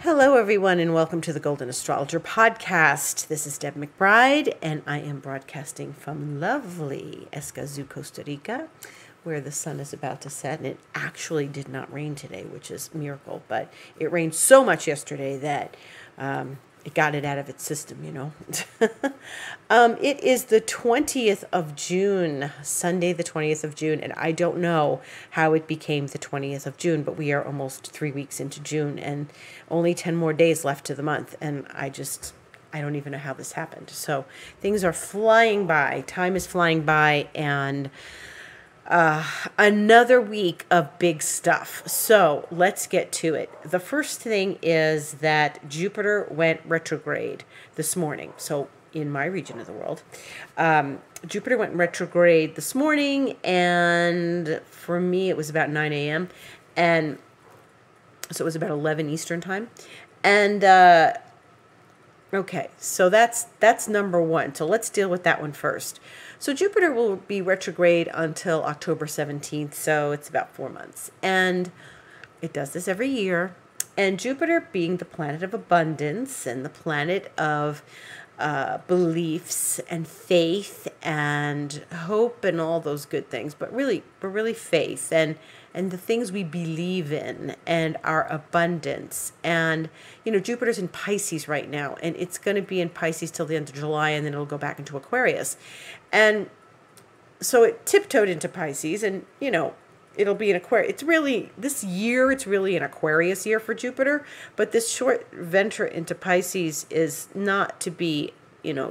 Hello, everyone, and welcome to the Golden Astrologer Podcast. This is Deb McBride, and I am broadcasting from lovely Escazú, Costa Rica, where the sun is about to set. And it actually did not rain today, which is a miracle, but it rained so much yesterday that it got it out of its system, It is the 20th of June, Sunday the 20th of June, and I don't know how it became the 20th of June, but we are almost 3 weeks into June and only 10 more days left to the month, and I don't even know how this happened. So things are flying by, time is flying by, and another week of big stuff. So let's get to it. The first thing is that Jupiter went retrograde this morning. So in my region of the world, Jupiter went retrograde this morning, and for me it was about 9 a.m. and so it was about 11 Eastern time. And okay, so that's number one. So let's deal with that one first. So Jupiter will be retrograde until October 17th, so it's about 4 months. And it does this every year. And Jupiter, being the planet of abundance and the planet of beliefs and faith and hope and all those good things, but really faith and the things we believe in and our abundance. And, Jupiter's in Pisces right now, and it's going to be in Pisces till the end of July, and then it'll go back into Aquarius. And so it tiptoed into Pisces, and, it'll be in Aquarius. This year, it's really an Aquarius year for Jupiter, but this short venture into Pisces is not to be,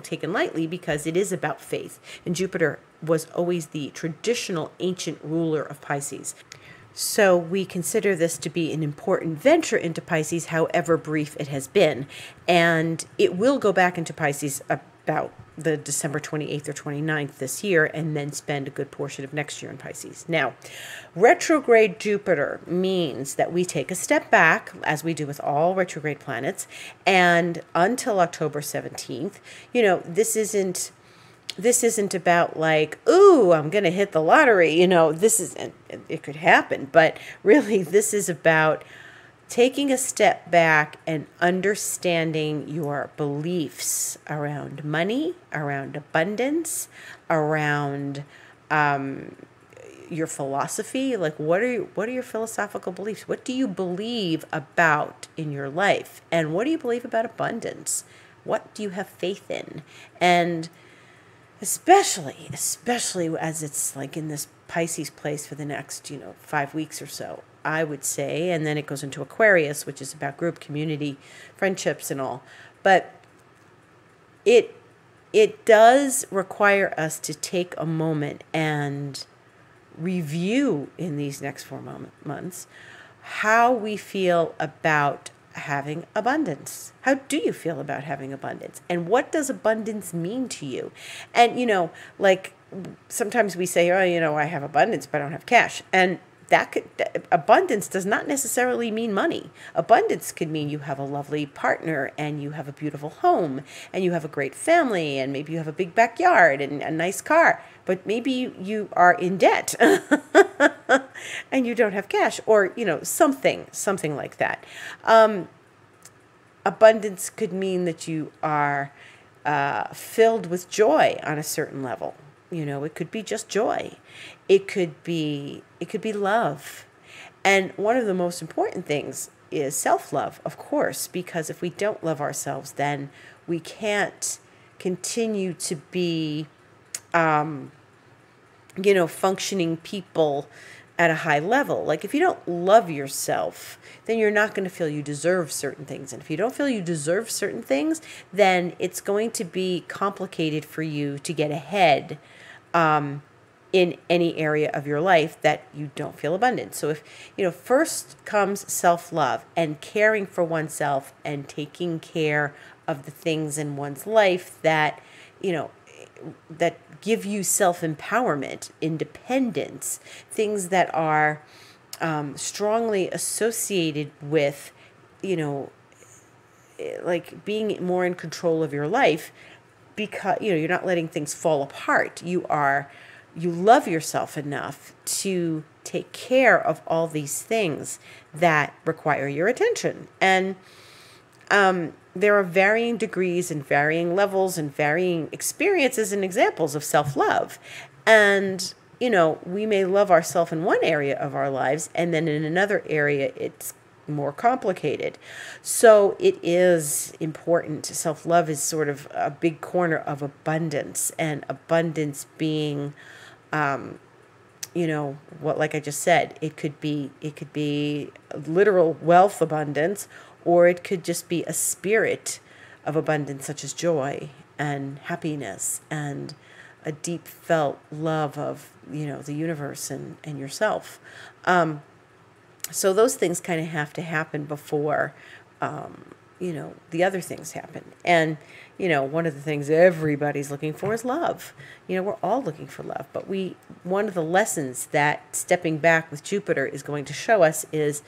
taken lightly, because it is about faith. And Jupiter was always the traditional ancient ruler of Pisces. So we consider this to be an important venture into Pisces, however brief it has been. And it will go back into Pisces about the December 28th or 29th this year, and then spend a good portion of next year in Pisces. Now, retrograde Jupiter means that we take a step back, as we do with all retrograde planets, and until October 17th, this isn't about like, ooh, I'm going to hit the lottery. It could happen, but really this is about taking a step back and understanding your beliefs around money, around abundance, around your philosophy. Like, what are your philosophical beliefs? What do you believe about in your life? And what do you believe about abundance? What do you have faith in? And especially as it's like in this Pisces place for the next, 5 weeks or so, I would say. And then it goes into Aquarius, which is about group, community, friendships and all. But it does require us to take a moment and review in these next 4 months how we feel about having abundance. How do you feel about having abundance? And what does abundance mean to you? And, like sometimes we say, oh, I have abundance, but I don't have cash. And abundance does not necessarily mean money. Abundance could mean you have a lovely partner, and you have a beautiful home, and you have a great family, and maybe you have a big backyard and a nice car, but maybe you are in debt and you don't have cash, or, something like that. Abundance could mean that you are filled with joy on a certain level. It could be just joy. It could be love. And one of the most important things is self-love, of course, because if we don't love ourselves, then we can't continue to be, functioning people at a high level. Like, if you don't love yourself, then you're not going to feel you deserve certain things. And if you don't feel you deserve certain things, then it's going to be complicated for you to get ahead in any area of your life that you don't feel abundant. So if, first comes self-love and caring for oneself and taking care of the things in one's life that, that give you self-empowerment, independence, things that are strongly associated with, like being more in control of your life, because, you're not letting things fall apart. You love yourself enough to take care of all these things that require your attention. And there are varying degrees and varying levels and varying experiences and examples of self-love. And, we may love ourselves in one area of our lives, and then in another area, it's more complicated. So it is important. Self-love is sort of a big corner of abundance, and abundance being, what, like I just said, it could be literal wealth abundance, or it could just be a spirit of abundance, such as joy and happiness and a deep felt love of, the universe and yourself. So those things kind of have to happen before, the other things happen. And, one of the things everybody's looking for is love. We're all looking for love. But one of the lessons that stepping back with Jupiter is going to show us is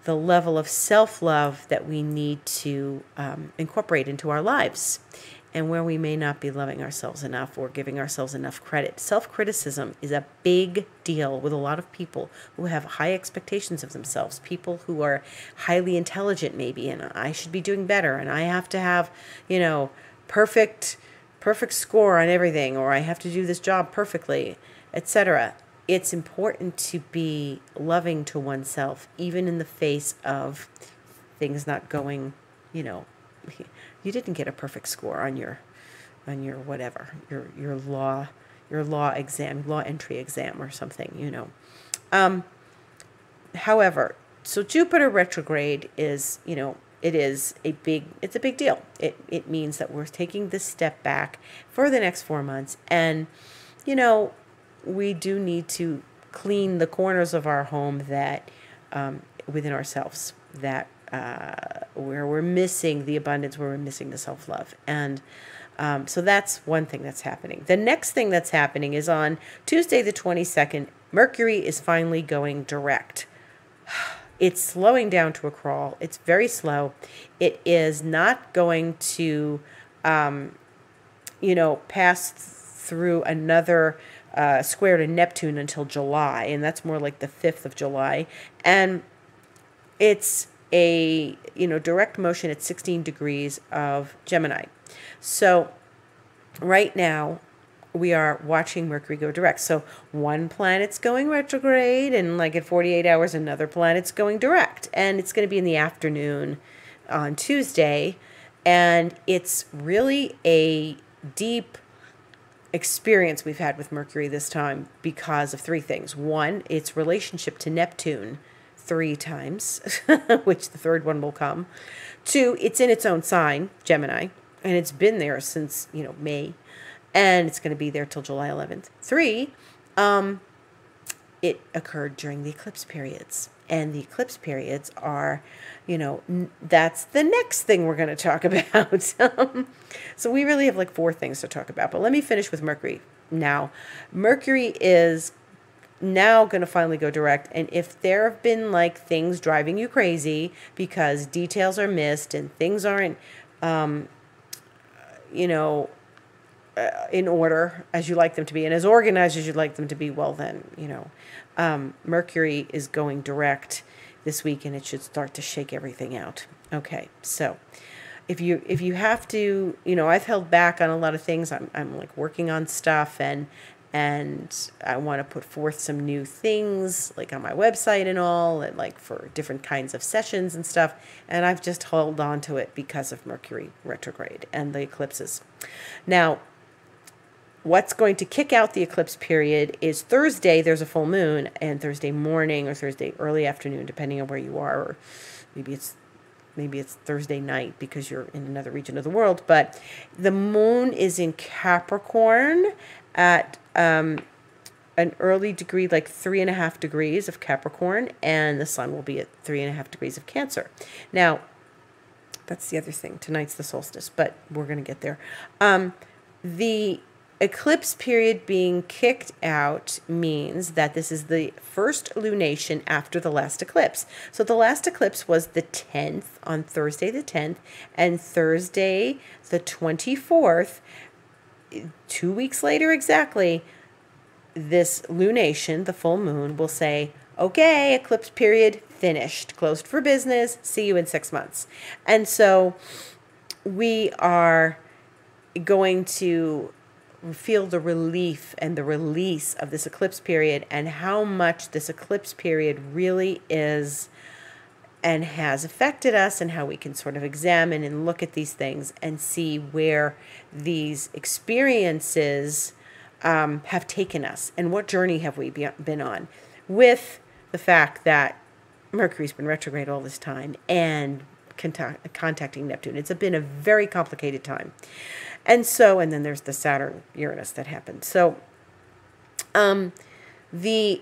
the level of self-love that we need to incorporate into our lives, and where we may not be loving ourselves enough or giving ourselves enough credit. Self-criticism is a big deal with a lot of people who have high expectations of themselves, people who are highly intelligent maybe, and I should be doing better, and I have to have, perfect score on everything, or I have to do this job perfectly, etc. It's important to be loving to oneself, even in the face of things not going, you didn't get a perfect score on your whatever, your law exam, law entry exam or something, However, so Jupiter retrograde is, it's a big deal. It means that we're taking this step back for the next 4 months, and, we do need to clean the corners of our home that within ourselves that where we're missing the abundance, where we're missing the self-love. And so that's one thing that's happening. The next thing that's happening is on Tuesday the 22nd, Mercury is finally going direct. It's slowing down to a crawl. It's very slow. It is not going to, pass through another square to Neptune until July, and that's more like the 5th of July. And it's a, direct motion at 16 degrees of Gemini. So right now we are watching Mercury go direct. So one planet's going retrograde, and like at 48 hours, another planet's going direct. And it's going to be in the afternoon on Tuesday. And it's really a deep experience we've had with Mercury this time because of three things. One, its relationship to Neptune 3 times, which the third one will come. 2, it's in its own sign, Gemini, and it's been there since, May, and it's going to be there till July 11th. 3, it occurred during the eclipse periods, and the eclipse periods are, that's the next thing we're going to talk about. So we really have like 4 things to talk about, but let me finish with Mercury now. Mercury is now going to finally go direct, and if there have been like things driving you crazy because details are missed and things aren't in order as you like them to be and as organized as you'd like them to be, well then, Mercury is going direct this week, and it should start to shake everything out. Okay, so if you have to, I've held back on a lot of things. I'm like working on stuff, and I want to put forth some new things like on my website and all, and like for different kinds of sessions and stuff. And I've just held on to it because of Mercury retrograde and the eclipses. Now, what's going to kick out the eclipse period is Thursday. There's a full moon, and Thursday morning or Thursday early afternoon, depending on where you are, or maybe it's Thursday night because you're in another region of the world. But the moon is in Capricorn at an early degree, like 3.5 degrees of Capricorn, and the sun will be at 3.5 degrees of Cancer. Now, that's the other thing. Tonight's the solstice, but we're going to get there. The eclipse period being kicked out means that this is the first lunation after the last eclipse. So the last eclipse was the 10th, on Thursday the 10th, and Thursday the 24th, 2 weeks later exactly, this lunation, the full moon, will say, okay, eclipse period, finished, closed for business, see you in 6 months. And so we are going to feel the relief and the release of this eclipse period, and how much this eclipse period really is and has affected us, and how we can sort of examine and look at these things and see where these experiences have taken us and what journey have we been on, with the fact that Mercury's been retrograde all this time and contacting Neptune. It's been a very complicated time. And then there's the Saturn-Uranus that happened. So the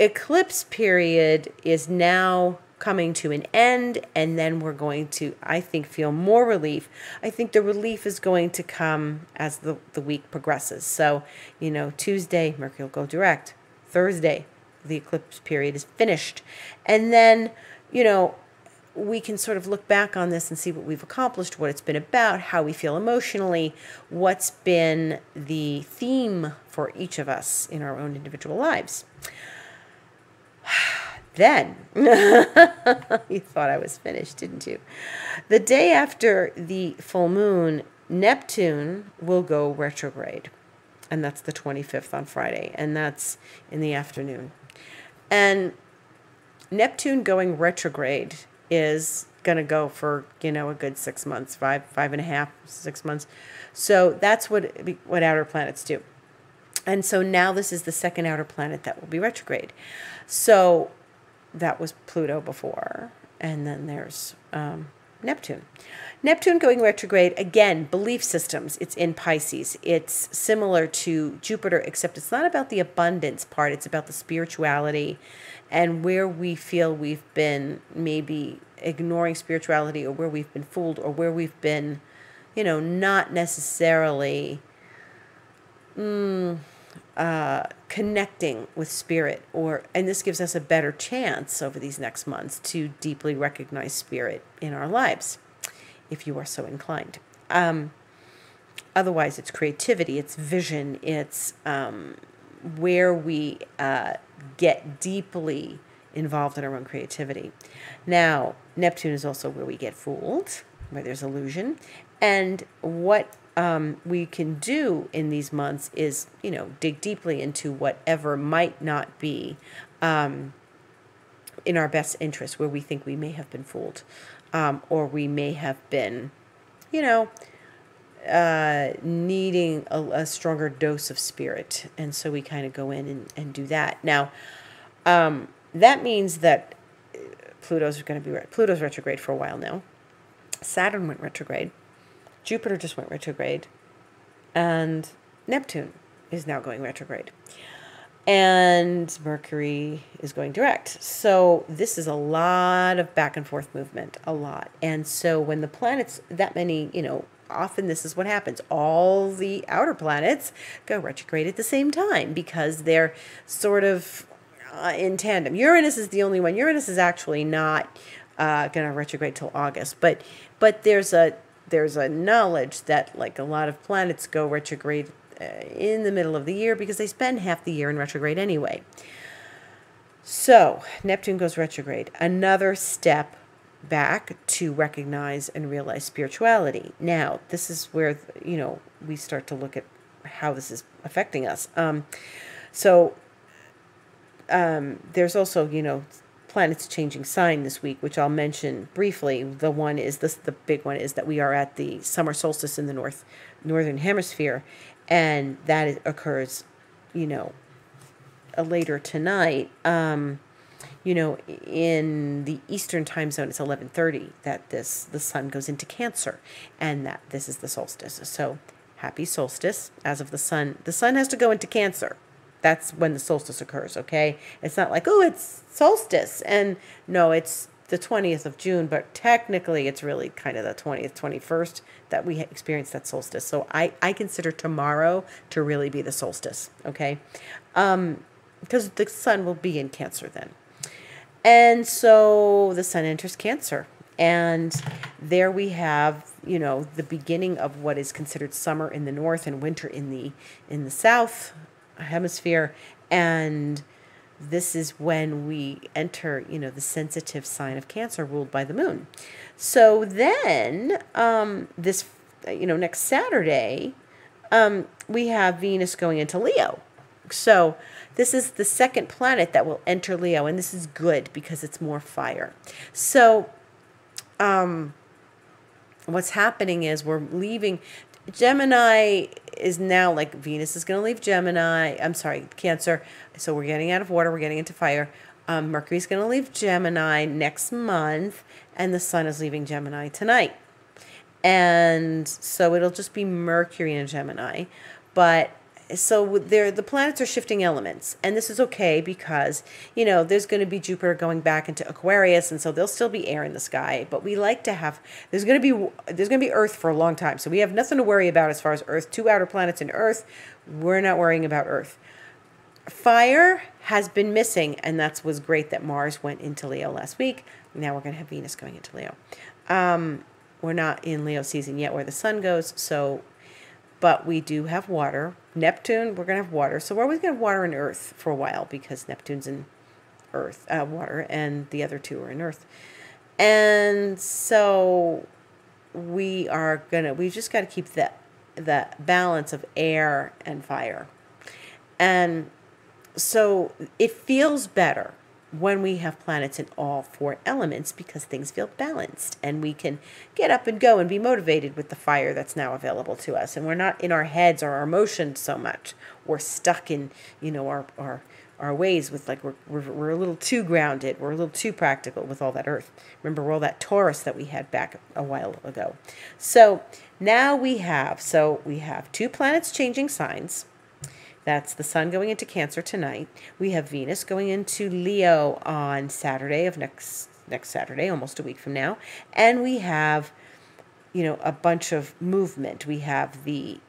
eclipse period is now coming to an end, and then we're going to, I think, feel more relief. I think the relief is going to come as the week progresses. So, Tuesday, Mercury will go direct. Thursday, the eclipse period is finished. And then, we can sort of look back on this and see what we've accomplished, what it's been about, how we feel emotionally, what's been the theme for each of us in our own individual lives. Then, you thought I was finished, didn't you? The day after the full moon, Neptune will go retrograde. And that's the 25th on Friday. And that's in the afternoon. And Neptune going retrograde is going to go for, a good 6 months, 5.5, 6 months. So that's what outer planets do. And so now this is the second outer planet that will be retrograde. So that was Pluto before. And then there's Neptune. Neptune going retrograde, again, belief systems. It's in Pisces. It's similar to Jupiter, except it's not about the abundance part. It's about the spirituality and where we feel we've been maybe ignoring spirituality, or where we've been fooled, or where we've been, not necessarily connecting with spirit. And this gives us a better chance over these next months to deeply recognize spirit in our lives, if you are so inclined. Otherwise, it's creativity, it's vision, it's where we get deeply involved in our own creativity. Now, Neptune is also where we get fooled, where there's illusion. And what we can do in these months is, dig deeply into whatever might not be in our best interest, where we think we may have been fooled, or we may have been, needing a stronger dose of spirit. And so we kind of go in and do that. Now, that means that Pluto's retrograde for a while now. Saturn went retrograde. Jupiter just went retrograde. And Neptune is now going retrograde. And Mercury is going direct. So this is a lot of back and forth movement, a lot. And so when the planets, that many, often this is what happens. All the outer planets go retrograde at the same time because they're sort of in tandem. Uranus is the only one. Uranus is actually not going to retrograde till August. But there's a knowledge that like a lot of planets go retrograde in the middle of the year because they spend half the year in retrograde anyway. So Neptune goes retrograde. Another step back to recognize and realize spirituality. Now, this is where, we start to look at how this is affecting us. There's also, planets changing sign this week, which I'll mention briefly. The big one is that we are at the summer solstice in the northern hemisphere, and that occurs, later tonight. In the Eastern time zone, it's 11:30 that the sun goes into Cancer, and that this is the solstice. So happy solstice. As of the sun has to go into Cancer. That's when the solstice occurs, okay? It's not like, oh, it's solstice. And no, it's the 20th of June, but technically it's really kind of the 20th, 21st that we experience that solstice. So I consider tomorrow to really be the solstice, okay? Because the sun will be in Cancer then. And so the sun enters Cancer. And there we have, the beginning of what is considered summer in the north and winter in the south hemisphere. And this is when we enter, the sensitive sign of Cancer ruled by the moon. So then, this, next Saturday, we have Venus going into Leo. So this is the second planet that will enter Leo, and this is good because it's more fire. So what's happening is we're leaving. Gemini is now, like, Venus is going to leave Cancer. So we're getting out of water, we're getting into fire. Mercury's going to leave Gemini next month, and the sun is leaving Gemini tonight. And so it'll just be Mercury in Gemini. But so the planets are shifting elements, and this is okay because, there's going to be Jupiter going back into Aquarius, and so there'll still be air in the sky, but we like to have, there's going to be Earth for a long time. So we have nothing to worry about as far as Earth. 2 outer planets in Earth, we're not worrying about Earth. Fire has been missing, and that was great that Mars went into Leo last week. Now we're going to have Venus going into Leo. We're not in Leo season yet where the sun goes, but we do have water. Neptune, we're going to have water. So we're always going to have water and Earth for a while because Neptune's in Earth, water, and the other 2 are in Earth. And so we've just got to keep the balance of air and fire. And so it feels better when we have planets in all 4 elements because things feel balanced and we can get up and go and be motivated with the fire that's now available to us. And we're not in our heads or our emotions so much. We're stuck in, our ways with, like, we're a little too grounded. We're a little too practical with all that Earth. Remember all that Taurus that we had back a while ago. So now we have 2 planets changing signs. That's the sun going into Cancer tonight. We have Venus going into Leo on Saturday of next Saturday, almost a week from now. And we have, a bunch of movement. We have the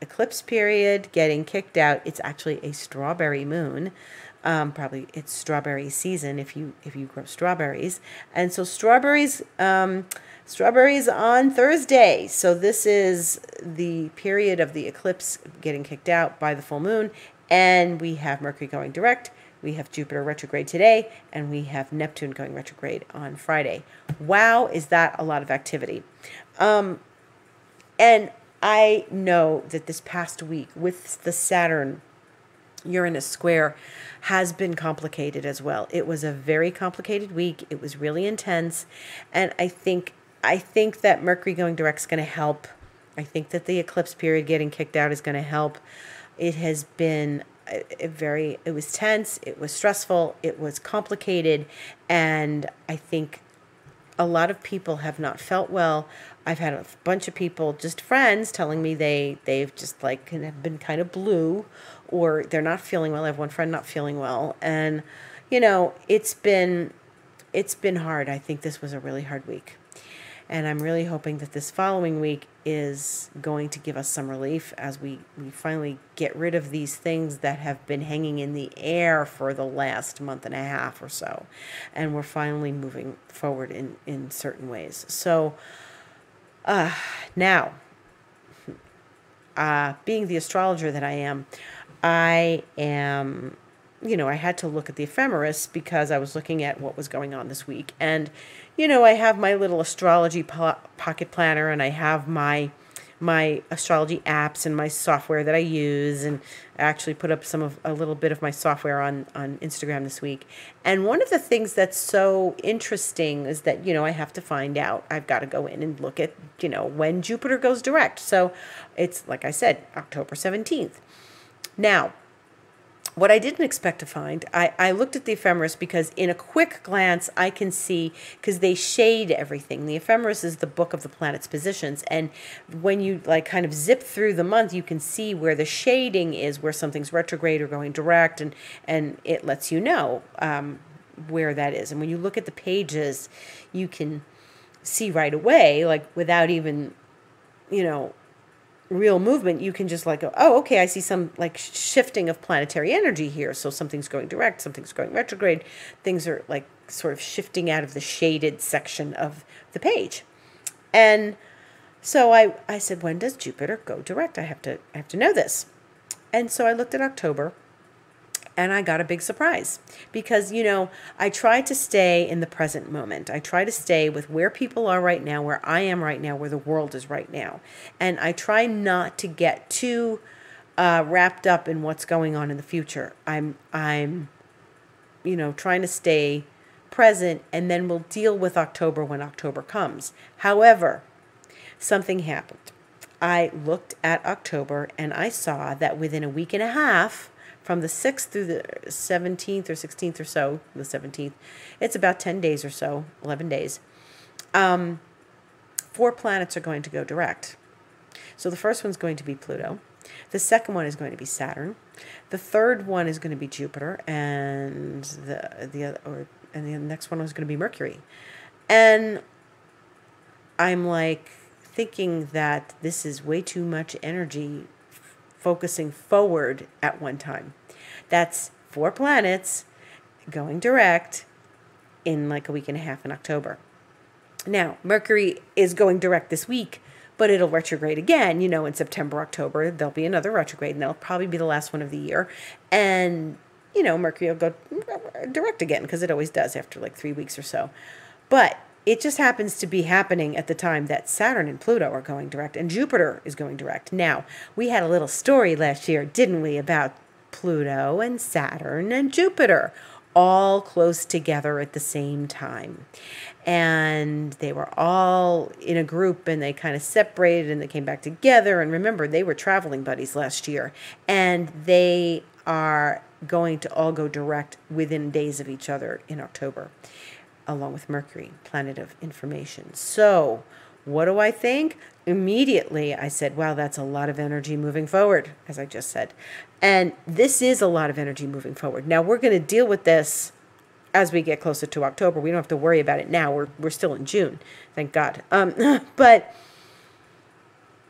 eclipse period getting kicked out. It's actually a strawberry moon. Probably it's strawberry season if you grow strawberries. And so strawberries on Thursday. So this is the period of the eclipse getting kicked out by the full moon. And we have Mercury going direct. We have Jupiter retrograde today. And we have Neptune going retrograde on Friday. Wow, is that a lot of activity. And I know that this past week with the Saturn Uranus square has been complicated as well. It was a very complicated week. It was really intense. And I think that Mercury going direct is going to help. I think that the eclipse period getting kicked out is going to help. It has been it was tense, it was stressful, it was complicated, and I think a lot of people have not felt well. I've had a bunch of people, just friends, telling me they've just have been kind of blue, or they're not feeling well. I have one friend not feeling well, and it's been hard. I think this was a really hard week, and I'm really hoping that this following week is going to give us some relief as we finally get rid of these things that have been hanging in the air for the last month and a half or so, and we're finally moving forward in certain ways. So now, being the astrologer that I am, I had to look at the ephemeris because I was looking at what was going on this week. And, I have my little astrology pocket planner, and I have my astrology apps and my software that I use. And I actually put up a little bit of my software on Instagram this week. And one of the things that's so interesting is that, I have to find out, I've got to go in and look at, when Jupiter goes direct. So it's, like I said, October 17th. Now, what I didn't expect to find, I looked at the ephemeris because in a quick glance I can see, because they shade everything. The ephemeris is the book of the planet's positions, and when you kind of zip through the month, you can see where the shading is, where something's retrograde or going direct, and it lets you know where that is. And when you look at the pages, you can see right away, without even, real movement, you can just go, oh, okay, I see some shifting of planetary energy here. So something's going direct, something's going retrograde. Things are sort of shifting out of the shaded section of the page. And so I said, when does Jupiter go direct? I have to know this. And so I looked at October, And I got a big surprise because, I try to stay in the present moment. I try to stay with where people are right now, where I am right now, where the world is right now. And I try not to get too wrapped up in what's going on in the future. I'm trying to stay present, and then we'll deal with October when October comes. However, something happened. I looked at October and I saw that within a week and a half, from the 6th through the 17th or 16th or so, the 17th, it's about 10 days or so, 11 days, 4 planets are going to go direct. So the first one's going to be Pluto. The second one is going to be Saturn. The third one is going to be Jupiter, and the next one was going to be Mercury. And I'm like thinking that this is way too much energy focusing forward at one time. That's 4 planets going direct in like a week and a half in October. Now, Mercury is going direct this week, but it'll retrograde again, in September, October. There'll be another retrograde, and that'll probably be the last one of the year. And, Mercury will go direct again, because it always does after like 3 weeks or so. But it just happens to be happening at the time that Saturn and Pluto are going direct, and Jupiter is going direct. Now, we had a little story last year, didn't we, about Pluto and Saturn and Jupiter all close together at the same time. And they were all in a group, and they kind of separated, and they came back together. And remember, they were traveling buddies last year, and they are going to all go direct within days of each other in October, along with Mercury, planet of information. So what do I think? Immediately, I said, wow, that's a lot of energy moving forward, as I just said. And this is a lot of energy moving forward. Now, we're going to deal with this as we get closer to October. We don't have to worry about it now. We're still in June, thank God. But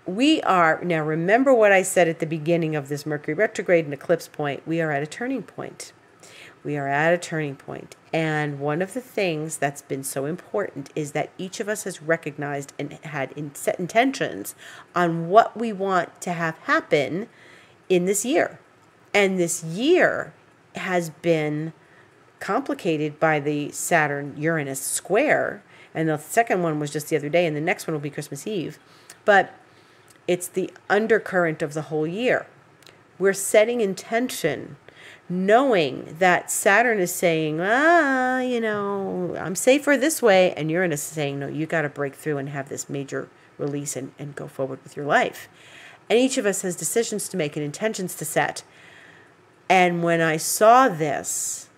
we are, now remember what I said at the beginning of this Mercury retrograde and eclipse point. We are at a turning point. We are at a turning point. And one of the things that's been so important is that each of us has recognized and had set intentions on what we want to have happen in this year. And this year has been complicated by the Saturn-Uranus square. And the second one was just the other day, and the next one will be Christmas Eve. But it's the undercurrent of the whole year. We're setting intention, knowing that Saturn is saying, I'm safer this way. And Uranus is saying, no, you got to break through and have this major release and go forward with your life. And each of us has decisions to make and intentions to set. And when I saw this,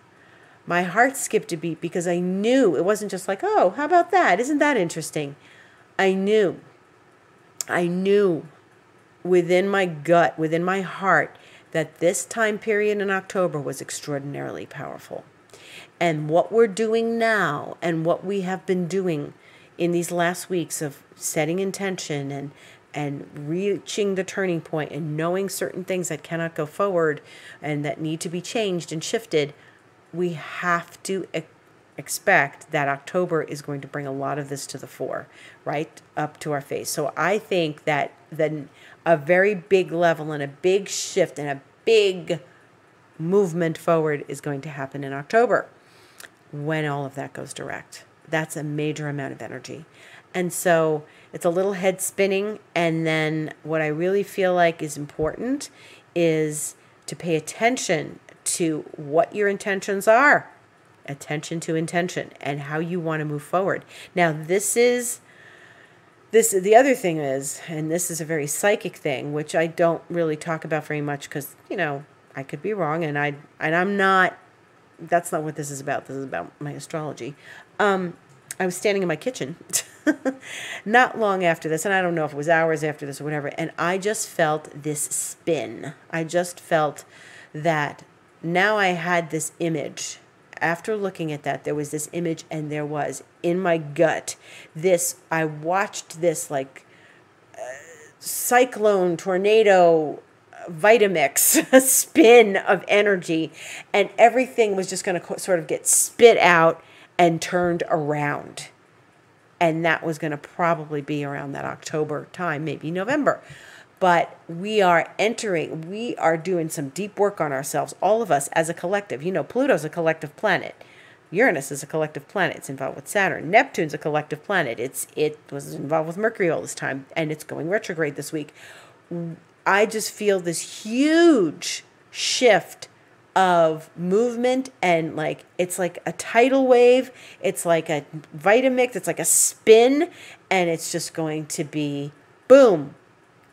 my heart skipped a beat, because I knew it wasn't just like, oh, how about that? Isn't that interesting? I knew within my gut, within my heart, that this time period in October was extraordinarily powerful. And what we're doing now, and what we have been doing in these last weeks of setting intention and reaching the turning point and knowing certain things that cannot go forward and that need to be changed and shifted, we have to expect that October is going to bring a lot of this to the fore, right up to our face. So I think that then a very big level and a big shift and a big movement forward is going to happen in October when all of that goes direct. That's a major amount of energy. And so it's a little head spinning. And then what I really feel like is important is to pay attention to what your intentions are. Attention to intention and how you want to move forward. Now, the other thing is, and this is a very psychic thing, which I don't really talk about very much because, I could be wrong, and I'm not, that's not what this is about. This is about my astrology. I was standing in my kitchen not long after this, and I don't know if it was hours after this or whatever, and I just felt this spin. I just felt that now I had this image. After looking at that, there was this image, and there was, in my gut, I watched this like cyclone, tornado, Vitamix spin of energy, and everything was just going to sort of get spit out and turned around. And that was going to probably be around that October time, maybe November. but we are doing some deep work on ourselves, all of us as a collective. Pluto's a collective planet. Uranus is a collective planet. It's involved with Saturn. Neptune's a collective planet. It was involved with Mercury all this time, and it's going retrograde this week. I just feel this huge shift of movement, and it's like a tidal wave. It's like a Vitamix. It's like a spin, and it's just going to be boom.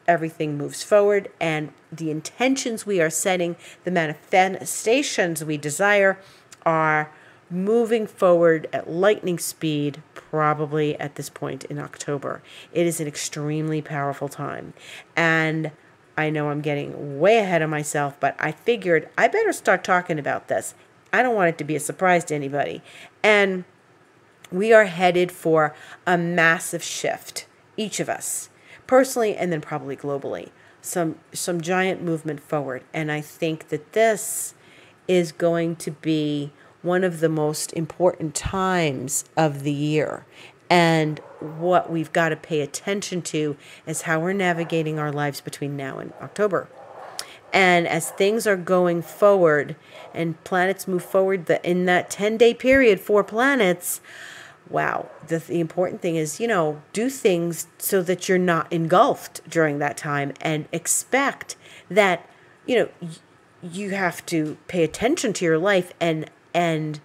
Everything moves forward, and the intentions we are setting, the manifestations we desire, are moving forward at lightning speed, probably at this point in October. It is an extremely powerful time. And I know I'm getting way ahead of myself, but I figured I better start talking about this. I don't want it to be a surprise to anybody. And we are headed for a massive shift, each of us, personally and then probably globally. Some giant movement forward. And I think that this is going to be one of the most important times of the year. And what we've got to pay attention to is how we're navigating our lives between now and October. And as things are going forward and planets move forward in that 10-day period, 4 planets, wow, the important thing is, do things so that you're not engulfed during that time, and expect that, you have to pay attention to your life and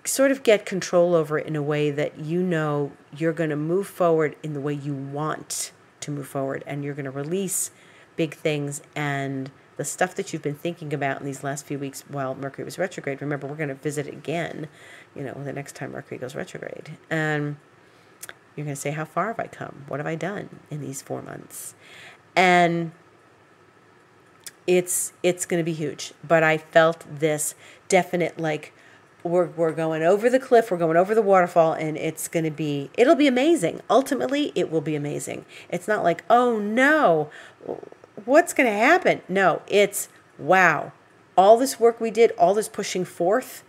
sort of get control over it in a way that you're going to move forward in the way you want to move forward, and you're going to release big things and the stuff that you've been thinking about in these last few weeks while Mercury was retrograde. Remember, we're going to visit it again, the next time Mercury goes retrograde. And you're going to say, how far have I come? What have I done in these 4 months? And it's going to be huge. But I felt this definite, we're going over the cliff, we're going over the waterfall, and it'll be amazing. Ultimately, it will be amazing. It's not like, oh no, what's going to happen? No, it's, wow, all this work we did, all this pushing forth,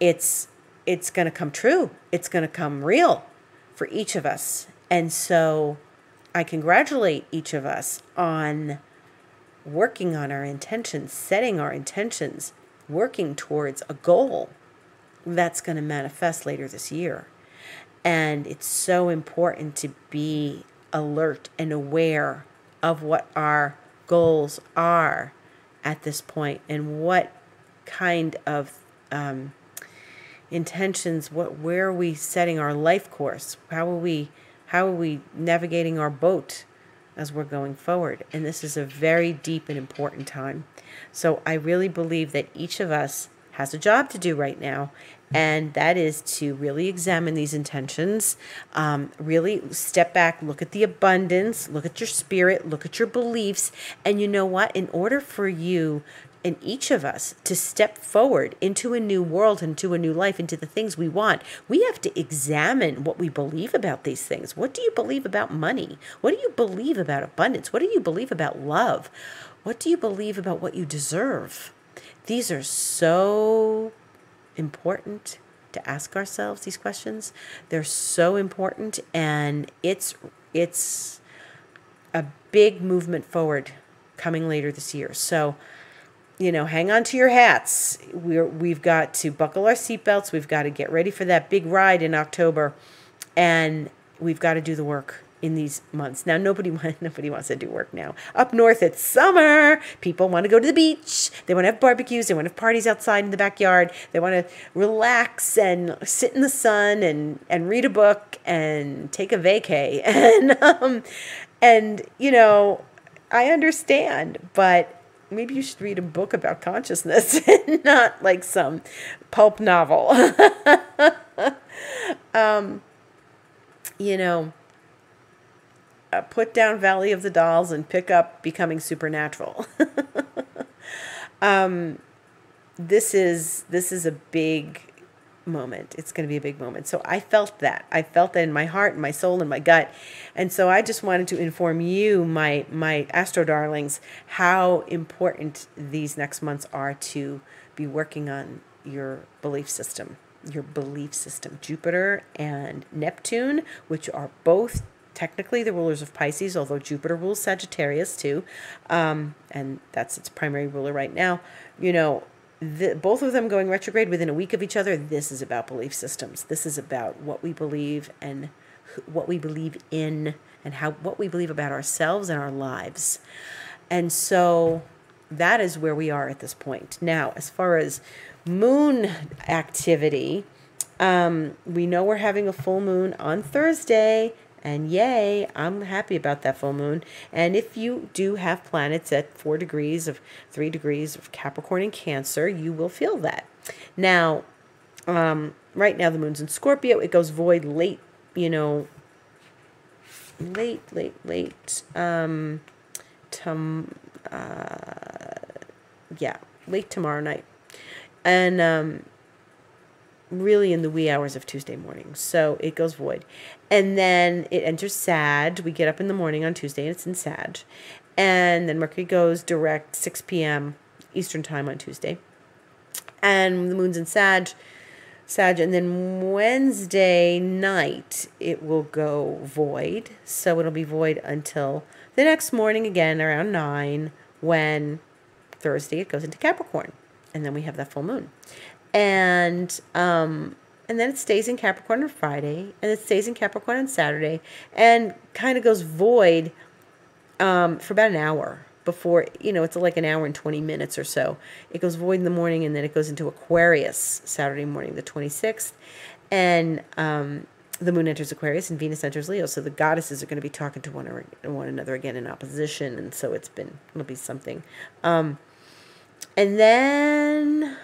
it's going to come true. It's going to come real for each of us. And so I congratulate each of us on working on our intentions, setting our intentions, working towards a goal that's going to manifest later this year. And it's so important to be alert and aware of what our goals are at this point, and what kind of intentions, where are we setting our life course? How are we navigating our boat as we're going forward? And this is a very deep and important time. So I really believe that each of us has a job to do right now, and that is to really examine these intentions, really step back, look at the abundance, look at your spirit, look at your beliefs. And you know what? In order for you and each of us to step forward into a new world, into a new life, into the things we want, we have to examine what we believe about these things. What do you believe about money? What do you believe about abundance? What do you believe about love? What do you believe about what you deserve? These are so important to ask ourselves these questions. They're so important, and it's a big movement forward coming later this year. So, hang on to your hats. We've got to buckle our seatbelts. We've got to get ready for that big ride in October, and we've got to do the work in these months. Now, nobody wants to do work now. Up north, it's summer. People want to go to the beach. They want to have barbecues. They want to have parties outside in the backyard. They want to relax and sit in the sun and read a book and take a vacay. And I understand, but maybe you should read a book about consciousness and not like some pulp novel. Put down Valley of the Dolls and pick up Becoming Supernatural. This is a big moment. It's going to be a big moment. So I felt that. I felt that in my heart, in my soul, in my gut. And so I just wanted to inform you, my astro darlings, how important these next months are to be working on your belief system. Jupiter and Neptune, which are both technically the rulers of Pisces, although Jupiter rules Sagittarius too, and that's its primary ruler right now. Both of them going retrograde within a week of each other. This is about belief systems. This is about what we believe and what we believe in, and what we believe about ourselves and our lives. And so that is where we are at this point. Now, as far as moon activity, we know we're having a full moon on Thursday, and yay, I'm happy about that full moon. And if you do have planets at 3 degrees of Capricorn and Cancer, you will feel that. Now, right now the moon's in Scorpio. It goes void late, late tomorrow night, and really in the wee hours of Tuesday morning. So it goes void, and then it enters Sag. We get up in the morning on Tuesday and it's in Sag, and then Mercury goes direct 6 p.m. Eastern time on Tuesday, and the moon's in Sag, and then Wednesday night it will go void. So it'll be void until the next morning again around 9, when Thursday it goes into Capricorn, and then we have that full moon, and then it stays in Capricorn on Friday, and it stays in Capricorn on Saturday, and kind of goes void for about an hour before, it's like an hour and 20 minutes or so. It goes void in the morning, and then it goes into Aquarius Saturday morning, the 26th, and the moon enters Aquarius and Venus enters Leo. So the goddesses are going to be talking to one another again in opposition, and so it'll be something. And then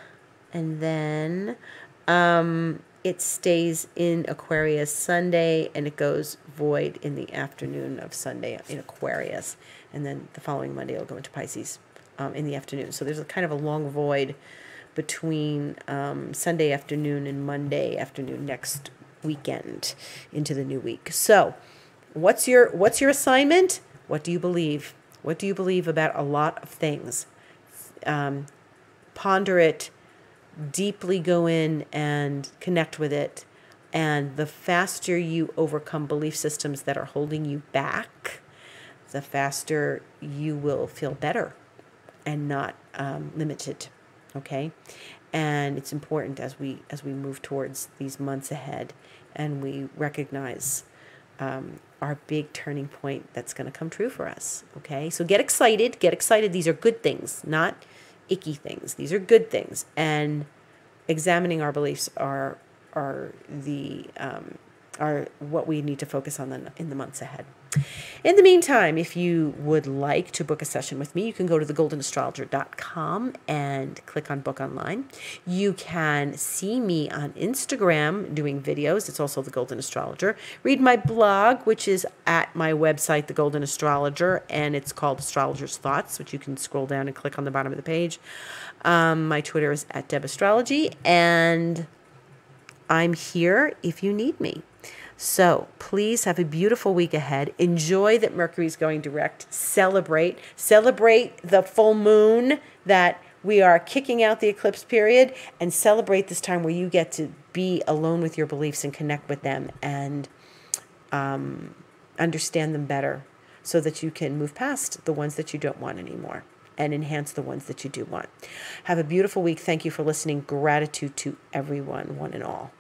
it stays in Aquarius Sunday, and it goes void in the afternoon of Sunday in Aquarius, and then the following Monday it'll go into Pisces in the afternoon. So there's a kind of a long void between Sunday afternoon and Monday afternoon next weekend into the new week. So what's your assignment? What do you believe? What do you believe about a lot of things? Ponder it, deeply go in and connect with it. And the faster you overcome belief systems that are holding you back, the faster you will feel better and not limited. Okay? And it's important as we move towards these months ahead, and we recognize our big turning point that's going to come true for us. Okay? So get excited. These are good things, not icky things. These are good things. And examining our beliefs are what we need to focus on in the months ahead. In the meantime, if you would like to book a session with me, you can go to thegoldenastrologer.com and click on book online. You can see me on Instagram doing videos. It's also The Golden Astrologer. Read my blog, which is at my website, The Golden Astrologer, and it's called Astrologer's Thoughts, which you can scroll down and click on the bottom of the page. My Twitter is @DebAstrology, and I'm here if you need me. So please have a beautiful week ahead. Enjoy that Mercury's going direct. Celebrate the full moon, that we are kicking out the eclipse period, and celebrate this time where you get to be alone with your beliefs and connect with them and understand them better, so that you can move past the ones that you don't want anymore and enhance the ones that you do want. Have a beautiful week. Thank you for listening. Gratitude to everyone, one and all.